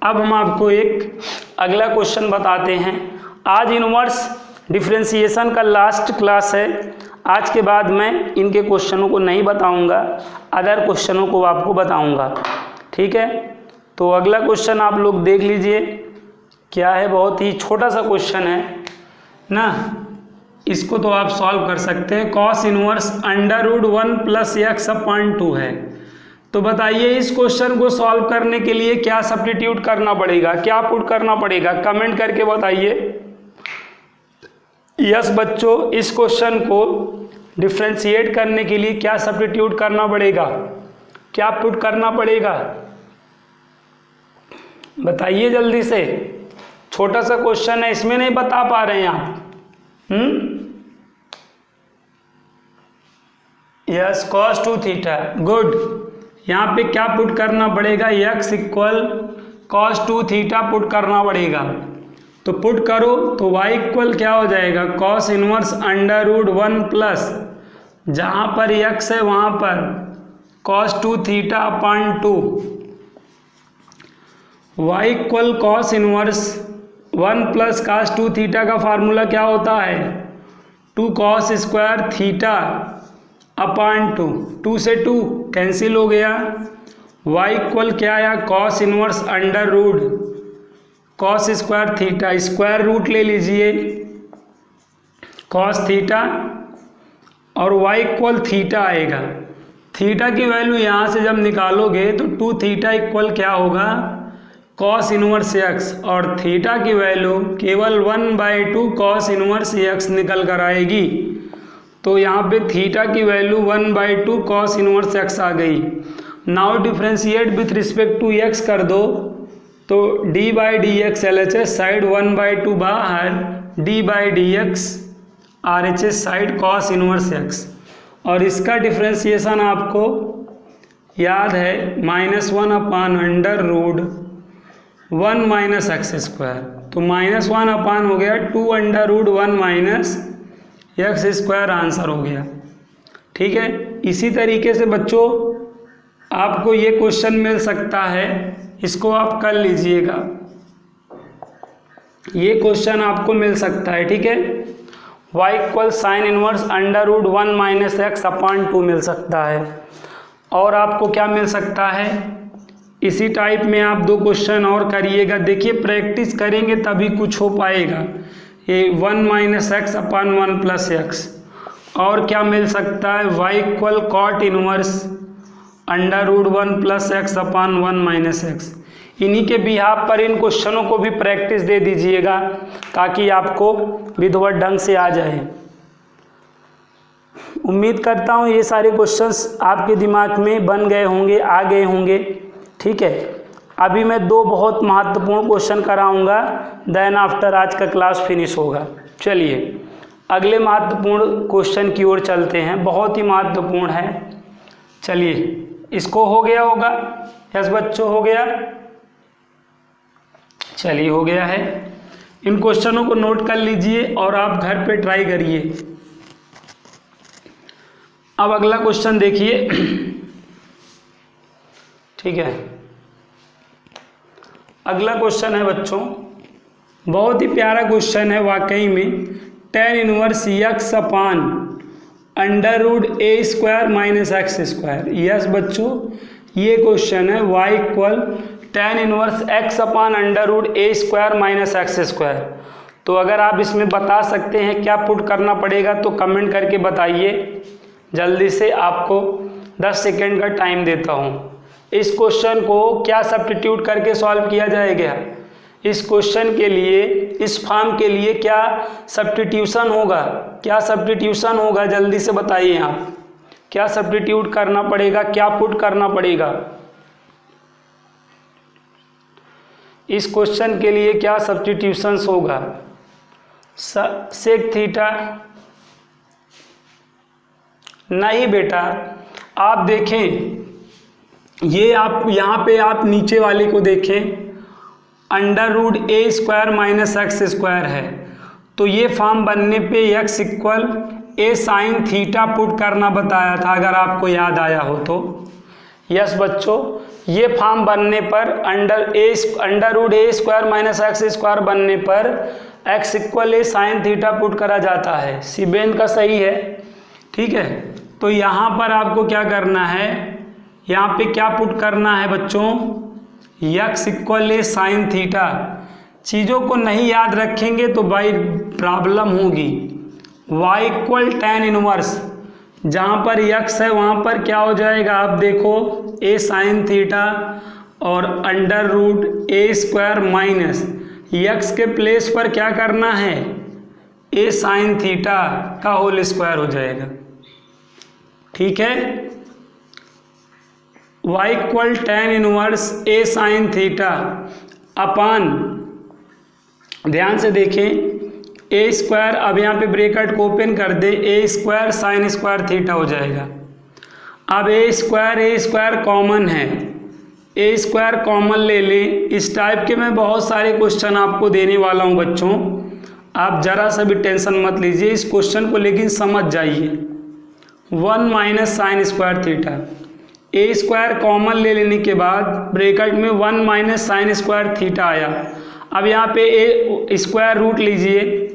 Speaker 1: अब हम आपको एक अगला क्वेश्चन बताते हैं। आज इनवर्स डिफरेंशिएशन का लास्ट क्लास है, आज के बाद मैं इनके क्वेश्चनों को नहीं बताऊंगा, अदर क्वेश्चनों को आपको बताऊंगा, ठीक है। तो अगला क्वेश्चन आप लोग देख लीजिए क्या है, बहुत ही छोटा सा क्वेश्चन है ना, इसको तो आप सॉल्व कर सकते हैं। कॉस इनवर्स √1 + x/2 है। तो बताइए इस क्वेश्चन को सॉल्व करने के लिए क्या सब्स्टिट्यूट करना पड़ेगा, क्या पुट करना पड़ेगा, कमेंट करके बताइए। यस बच्चों, इस क्वेश्चन को डिफ्रेंशिएट करने के लिए क्या सब्स्टिट्यूट करना पड़ेगा, क्या पुट करना पड़ेगा, बताइए जल्दी से। छोटा सा क्वेश्चन है, इसमें नहीं बता पा रहे हैं आप। Yes, cos 2θ, good. यहाँ पे क्या पुट करना पड़ेगा, x = cos 2θ पुट करना पड़ेगा। तो पुट करो तो y = क्या हो जाएगा, cos इनवर्स √1 प्लस जहाँ पर x है वहाँ पर cos 2θ/2, y = cos inverse 1 + cos 2θ का फार्मूला क्या होता है, 2 cos² θ/2, 2 से 2 कैंसिल हो गया। y = क्या आया, cos inverse cos² θ, square root ले लीजिए cos θ, और y = θ आएगा। थीटा की वैल्यू यहाँ से जब निकालोगे तो 2θ = क्या होगा, cos इनवर्स x, और थीटा की वैल्यू केवल 1/2 cos इनवर्स x निकल कर आएगी। तो यहाँ पे थीटा की वैल्यू 1/2 cos इनवर्स x आ गई। Now differentiate with respect to x कर दो, तो d/dx LHS साइड 1/2 बाहर, d/dx RHS side cos inverse x, और इसका डिफ्रेंशिएशन आपको याद है -1/√1 - x², तो -1 हो गया 2√1 - x² आंसर हो गया, ठीक है। इसी तरीके से बच्चों आपको ये क्वेश्चन मिल सकता है, इसको आप कर लीजिएगा, ये क्वेश्चन आपको मिल सकता है, ठीक है। y = sin इनवर्स √1 - x/2 मिल सकता है। और आपको क्या मिल सकता है, इसी टाइप में आप 2 क्वेश्चन और करिएगा, देखिए प्रैक्टिस करेंगे तभी कुछ हो पाएगा। ये 1 - x/1 + x, और क्या मिल सकता है, y = cot inverse √1 + x/1 - x। इन्हीं के बिहाफ पर इन क्वेश्चनों को भी प्रैक्टिस दे दीजिएगा ताकि आपको विधिवत ढंग से आ जाए। उम्मीद करता हूँ ये सारे क्वेश्चंस आपके दिमाग में बन गए होंगे, आ गए होंगे, ठीक है। अभी मैं 2 बहुत महत्वपूर्ण क्वेश्चन कराऊंगा, देन आफ्टर आज का क्लास फिनिश होगा। चलिए अगले महत्वपूर्ण क्वेश्चन की ओर चलते हैं, बहुत ही महत्वपूर्ण है। चलिए इसको हो गया होगा? यस बच्चों, हो गया। चलिए, हो गया है। इन क्वेश्चनों को नोट कर लीजिए और आप घर पे ट्राई करिए। अब अगला क्वेश्चन देखिए। ठीक है, अगला क्वेश्चन है बच्चों, बहुत ही प्यारा क्वेश्चन है वाकई में। tan inverse x upon under root a square minus x square. Yes बच्चों, ये क्वेश्चन है y equal tan inverse x upon under root a square minus x square. तो अगर आप इसमें बता सकते हैं क्या पुट करना पड़ेगा तो कमेंट करके बताइए। जल्दी से आपको 10 सेकेंड का टाइम देता हूँ। इस क्वेश्चन को क्या सब्स्टिट्यूट करके सॉल्व किया जाएगा? इस क्वेश्चन के लिए, इस फॉर्म के लिए क्या सब्स्टिट्यूशन होगा? क्या सब्स्टिट्यूशन होगा? जल्दी से बताइए आप, क्या सब्स्टिट्यूट करना पड़ेगा, क्या पुट करना पड़ेगा? इस क्वेश्चन के लिए क्या सब्स्टिट्यूशंस होगा? सेक थीटा नहीं बेटा, आप देखें, ये आप यहाँ पे आप नीचे वाले को देखें, under root a square minus x square है, तो ये फॉर्म बनने पे x इक्वल ए साइन थीटा पुट करना बताया था, अगर आपको याद आया हो तो। यस बच्चों, ये फॉर्म बनने पर under root a square minus x square बनने पर x इक्वल ए साइन थीटा पुट करा जाता है। सीबेन का सही है। ठीक है, तो यहाँ पर आपको क्या करना है, यहाँ पे क्या पुट करना है बच्चों? x इक्वल ए साइन थीटा। चीज़ों को नहीं याद रखेंगे तो भाई प्रॉब्लम होगी। y इक्वल tan इनवर्स, जहाँ पर x है वहाँ पर क्या हो जाएगा आप देखो, a साइन थीटा और under root a square minus x के प्लेस पर क्या करना है, a साइन थीटा का होल स्क्वायर हो जाएगा। ठीक है, y इक्वल tan इनवर्स ए साइन थीटा अपान, ध्यान से देखें, ए स्क्वायर, अब यहाँ पे ब्रैकेट को ओपन कर दे, ए स्क्वायर साइन स्क्वायर थीटा हो जाएगा। अब ए स्क्वायर कॉमन है, ए स्क्वायर कॉमन ले लें। इस टाइप के मैं बहुत सारे क्वेश्चन आपको देने वाला हूँ बच्चों, आप जरा सा भी टेंशन मत लीजिए इस क्वेश्चन को, लेकिन समझ जाइए। 1 माइनस साइन स्क्वायर थीटा, ए स्क्वायर कॉमन ले लेने के बाद ब्रैकेट में 1 माइनस साइन स्क्वायर थीटा आया। अब यहाँ पे ए स्क्वायर रूट लीजिए,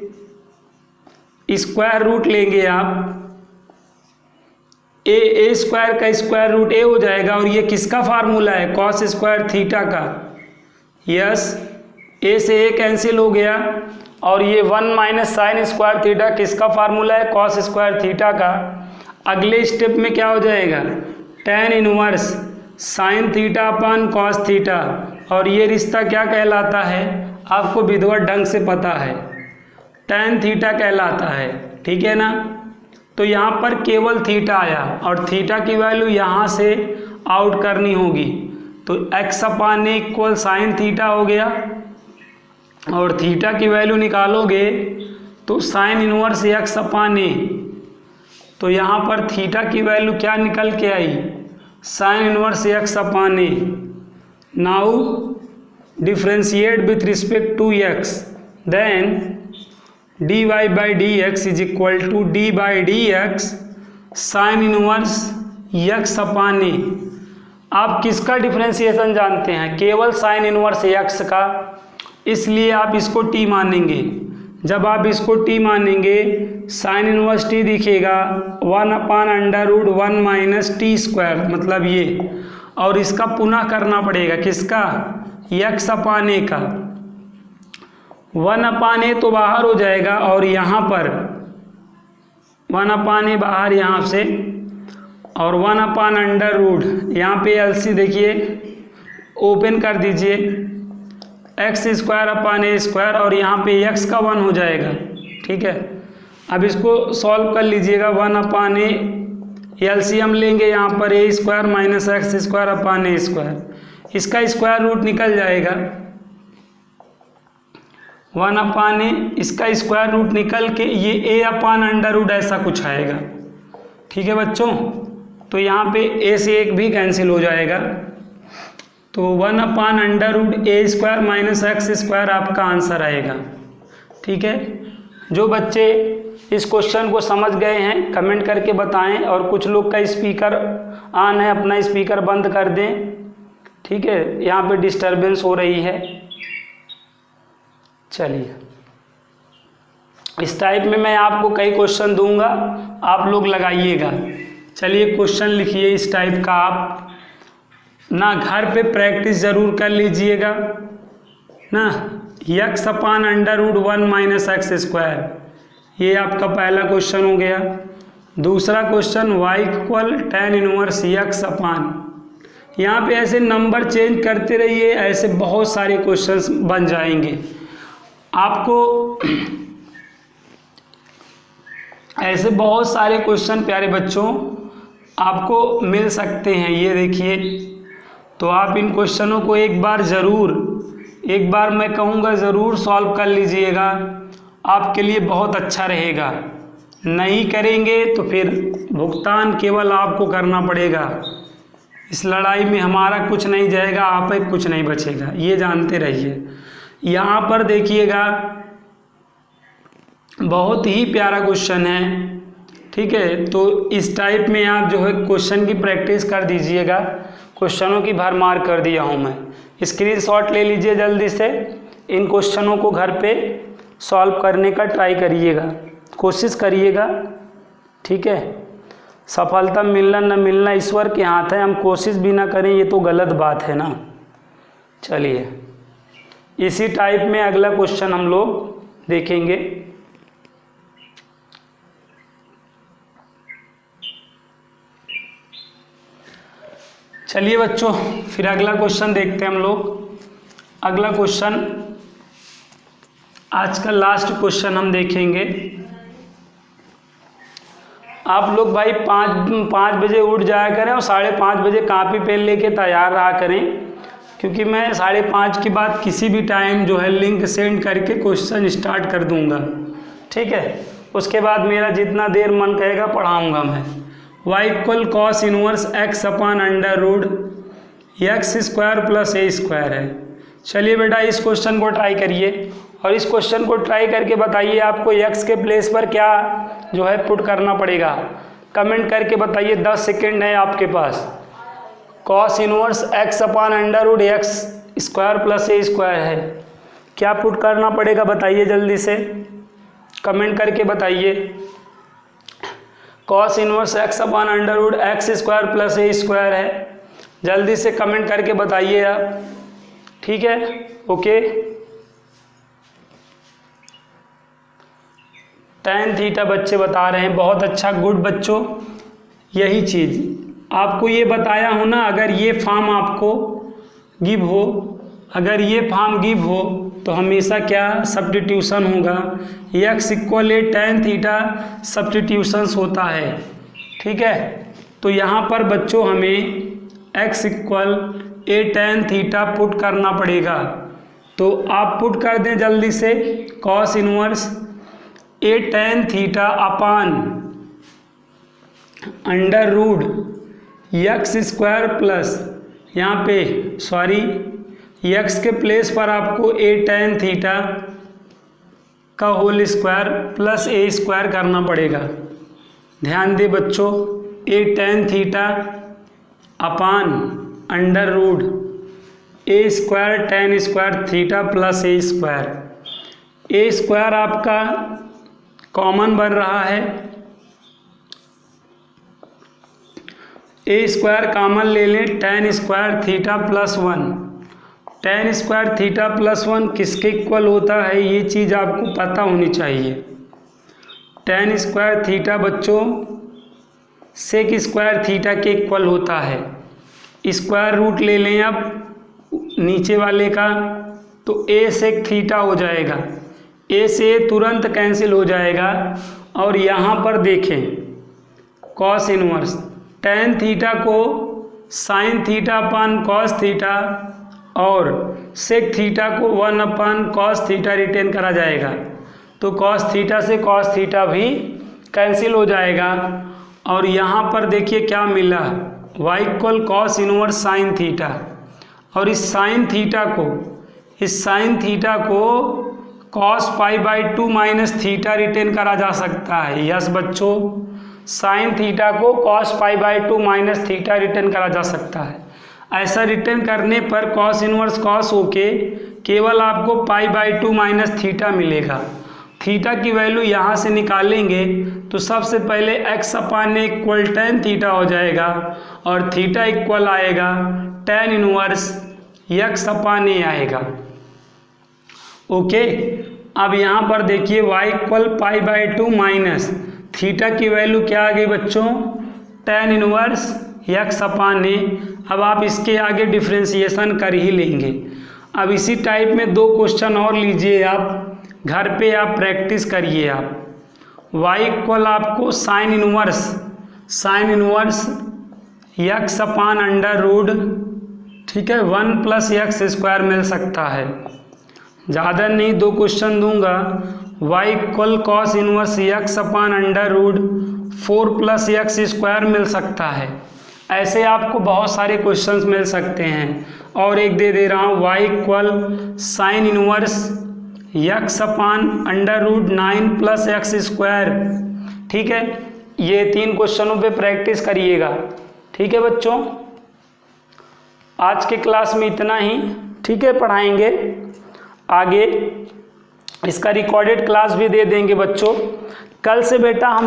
Speaker 1: स्क्वायर रूट लेंगे आप, ए स्क्वायर का स्क्वायर रूट ए हो जाएगा, और ये किसका फार्मूला है, कॉस स्क्वायर थीटा का। यस, ए से ए कैंसिल हो गया, और ये 1 माइनस साइन स्क्वायर थीटा किसका फार्मूला है, कॉस स्क्वायर थीटा का। अगले स्टेप में क्या हो जाएगा, tan inverse sine theta upon cos theta, और ये रिश्ता क्या कहलाता है, आपको विधिवत ढंग से पता है, tan थीटा कहलाता है। ठीक है ना, तो यहाँ पर केवल थीटा आया, और थीटा की वैल्यू यहाँ से आउट करनी होगी, तो x upon a equal sine theta हो गया, और थीटा की वैल्यू निकालोगे तो sine inverse x upon a, तो यहाँ पर थीटा की वैल्यू क्या निकल के आई, sine inverse x upon a. Now differentiate with respect to x, then dy by d x is equal to d by d x sine inverse x upon a. आप किसका डिफ्रेंशिएशन जानते हैं, केवल साइन इनवर्स x का, इसलिए आप इसको t मानेंगे। जब आप इसको t मानेंगे, साइन इनवर्स t दिखेगा 1 upon under root 1 minus t square, मतलब ये, और इसका पुनः करना पड़ेगा, किसका, x अपान ए का। 1 अपान ए तो बाहर हो जाएगा, और यहाँ पर 1 अपान ए बाहर यहाँ से, और 1 अपान अंडर रूट, यहाँ पे एलसी देखिए ओपन कर दीजिए, x square upon a square, और यहाँ पे x का 1 हो जाएगा। ठीक है, अब इसको सॉल्व कर लीजिएगा। 1 अपान ए, एलसीएम लेंगे यहाँ पर, a square minus x square upon a square, इसका स्क्वायर रूट निकल जाएगा। 1 अपान ए, इसका स्क्वायर रूट निकल के ये ए अपान अंडर रूट ऐसा कुछ आएगा। ठीक है बच्चों, तो यहाँ पे a से 1 भी कैंसिल हो जाएगा, तो 1/√a² माइनस x² आपका आंसर आएगा। ठीक है, जो बच्चे इस क्वेश्चन को समझ गए हैं कमेंट करके बताएं, और कुछ लोग का स्पीकर ऑन है, अपना स्पीकर बंद कर दें। ठीक है, यहाँ पे डिस्टरबेंस हो रही है। चलिए, इस टाइप में मैं आपको कई क्वेश्चन दूंगा, आप लोग लगाइएगा। चलिए, क्वेश्चन लिखिए इस टाइप का, आप ना घर पे प्रैक्टिस ज़रूर कर लीजिएगा ना। x/√1 माइनस x², ये आपका पहला क्वेश्चन हो गया। दूसरा क्वेश्चन y = tan 1 x/। यहाँ पे ऐसे नंबर चेंज करते रहिए, ऐसे बहुत सारे क्वेश्चंस बन जाएंगे आपको। ऐसे बहुत सारे क्वेश्चन प्यारे बच्चों आपको मिल सकते हैं, ये देखिए। तो आप इन क्वेश्चनों को एक बार मैं कहूँगा ज़रूर सॉल्व कर लीजिएगा, आपके लिए बहुत अच्छा रहेगा। नहीं करेंगे तो फिर भुगतान केवल आपको करना पड़ेगा। इस लड़ाई में हमारा कुछ नहीं जाएगा, आप एक कुछ नहीं बचेगा, ये जानते रहिए। यहाँ पर देखिएगा, बहुत ही प्यारा क्वेश्चन है। ठीक है, तो इस टाइप में आप जो है क्वेश्चन की प्रैक्टिस कर दीजिएगा। क्वेश्चनों की भरमार कर दिया हूँ मैं, स्क्रीनशॉट ले लीजिए जल्दी से। इन क्वेश्चनों को घर पे सॉल्व करने का ट्राई करिएगा, कोशिश करिएगा। ठीक है, सफलता मिलना न मिलना ईश्वर के हाथ है, हम कोशिश भी ना करें ये तो गलत बात है ना। चलिए, इसी टाइप में अगला क्वेश्चन हम लोग देखेंगे। चलिए बच्चों, फिर अगला क्वेश्चन देखते हैं हम लोग। अगला क्वेश्चन आज का लास्ट क्वेश्चन हम देखेंगे। आप लोग भाई 5 बजे उठ जाया करें और 5:30 बजे कॉपी पेन लेके तैयार रहा करें, क्योंकि मैं 5:30 के बाद किसी भी टाइम जो है लिंक सेंड करके क्वेश्चन स्टार्ट कर दूंगा। ठीक है, उसके बाद मेरा जितना देर मन कहेगा पढ़ाऊंगा मैं। y = cos 1 x/√x² + a² है। चलिए बेटा, इस क्वेश्चन को ट्राई करिए, और इस क्वेश्चन को ट्राई करके बताइए आपको x के प्लेस पर क्या जो है पुट करना पड़ेगा। कमेंट करके बताइए, 10 सेकेंड है आपके पास। cos 1 x/√x² + a² है, क्या पुट करना पड़ेगा बताइए जल्दी से, कमेंट करके बताइए। cos 1 x/√x² + a² है, जल्दी से कमेंट करके बताइए आप। ठीक है, ओके। tan थीटा बच्चे बता रहे हैं, बहुत अच्छा, गुड बच्चों। यही चीज़ आपको ये बताया हूँ ना, अगर ये फॉर्म आपको गिव हो, तो हमेशा क्या सब्स्टिट्यूशन होगा, x = tan थीटा सब्स्टिट्यूशंस होता है। ठीक है, तो यहाँ पर बच्चों हमें x = tan थीटा पुट करना पड़ेगा, तो आप पुट कर दें जल्दी से। cos 1 tan theta upon √x² plus, यहाँ पे सॉरी x के प्लेस पर आपको tan थीटा का होल स्क्वायर प्लस a² करना पड़ेगा। ध्यान दे बच्चों, tan theta upon √a² tan² theta plus a² आपका कॉमन बन रहा है, a² कॉमन ले लें, tan² theta plus 1। tan² theta plus 1 किसके इक्वल होता है, ये चीज़ आपको पता होनी चाहिए। tan² थीटा बच्चों sec² थीटा के इक्वल होता है। स्क्वायर रूट ले लें अब नीचे वाले का, तो a sec थीटा हो जाएगा, a से तुरंत कैंसिल हो जाएगा। और यहाँ पर देखें cos 1 tan थीटा को sin theta upon cos theta और sec थीटा को 1 अपान cos थीटा रिटेन करा जाएगा, तो cos थीटा से cos थीटा भी कैंसिल हो जाएगा। और यहाँ पर देखिए क्या मिला, y equal cos inverse sine theta. और इस साइन थीटा को cos pi by 2 minus theta written करा जा सकता है। यस बच्चों, साइन थीटा को cos pi by 2 minus theta written करा जा सकता है। ऐसा रिटेन करने पर कॉस इनवर्स कॉस होके केवल आपको पाई बाई 2 माइनस थीटा मिलेगा। थीटा की वैल्यू यहाँ से निकालेंगे तो सबसे पहले x अपान इक्वल टेन थीटा हो जाएगा और थीटा इक्वल आएगा टेन इनवर्स x अपान ए आएगा। ओके, अब यहाँ पर देखिए y equal pi by 2 minus theta की वैल्यू क्या आ गई बच्चों, टेन इनवर्स x अपान ए। अब आप इसके आगे डिफ्रेंसिएशन कर ही लेंगे। अब इसी टाइप में 2 क्वेश्चन और लीजिए, आप घर पे आप प्रैक्टिस करिए। आप y इक्वल आपको sign inverse x upon under rude, ठीक है, 1 प्लस एक्स स्क्वायर मिल सकता है। ज़्यादा नहीं, 2 क्वेश्चन दूंगा। y equal cos inverse x upon under root 4 plus x square मिल सकता है। ऐसे आपको बहुत सारे क्वेश्चंस मिल सकते हैं। और एक दे रहा हूँ, y equal sign inverse x upon under rude 9 plus x square. ठीक है, ये 3 क्वेश्चनों पे प्रैक्टिस करिएगा। ठीक है बच्चों, आज के क्लास में इतना ही। ठीक है, पढ़ाएंगे आगे, इसका रिकॉर्डेड क्लास भी दे देंगे बच्चों। कल से बेटा हम